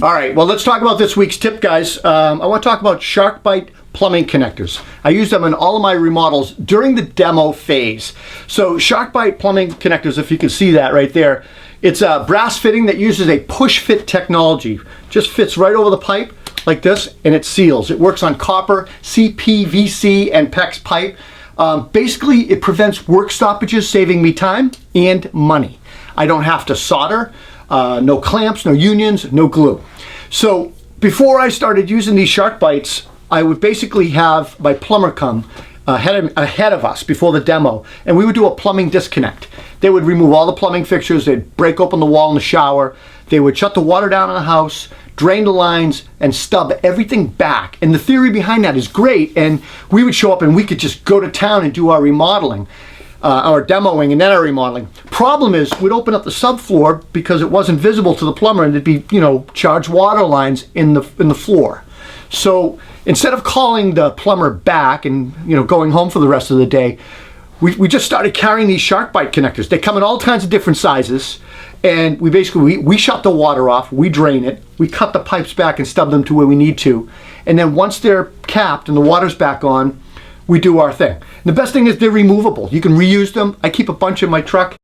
All right, well, let's talk about this week's tip, guys. I want to talk about Sharkbite plumbing connectors. I use them in all of my remodels during the demo phase. So Sharkbite plumbing connectors, if you can see that right there, it's a brass fitting that uses a push fit technology. Just fits right over the pipe like this, and it seals. It works on copper, CPVC, and PEX pipe. Basically, it prevents work stoppages, saving me time and money. I don't have to solder, no clamps, no unions, no glue. So before I started using these Sharkbites, I would basically have my plumber come ahead of us before the demo, and we would do a plumbing disconnect. They would remove all the plumbing fixtures, they'd break open the wall in the shower, they would shut the water down in the house, drain the lines, and stub everything back. And the theory behind that is great, and we would show up and we could just go to town and do our remodeling, our demoing and then our remodeling. Problem is, we'd open up the subfloor because it wasn't visible to the plumber, and there'd be, charged water lines in the floor. So instead of calling the plumber back and going home for the rest of the day, we just started carrying these Sharkbite connectors. They come in all kinds of different sizes, and we basically shut the water off, we drain it, we cut the pipes back and stub them to where we need to, and then once they're capped and the water's back on, we do our thing. And the best thing is they're removable. You can reuse them. I keep a bunch in my truck.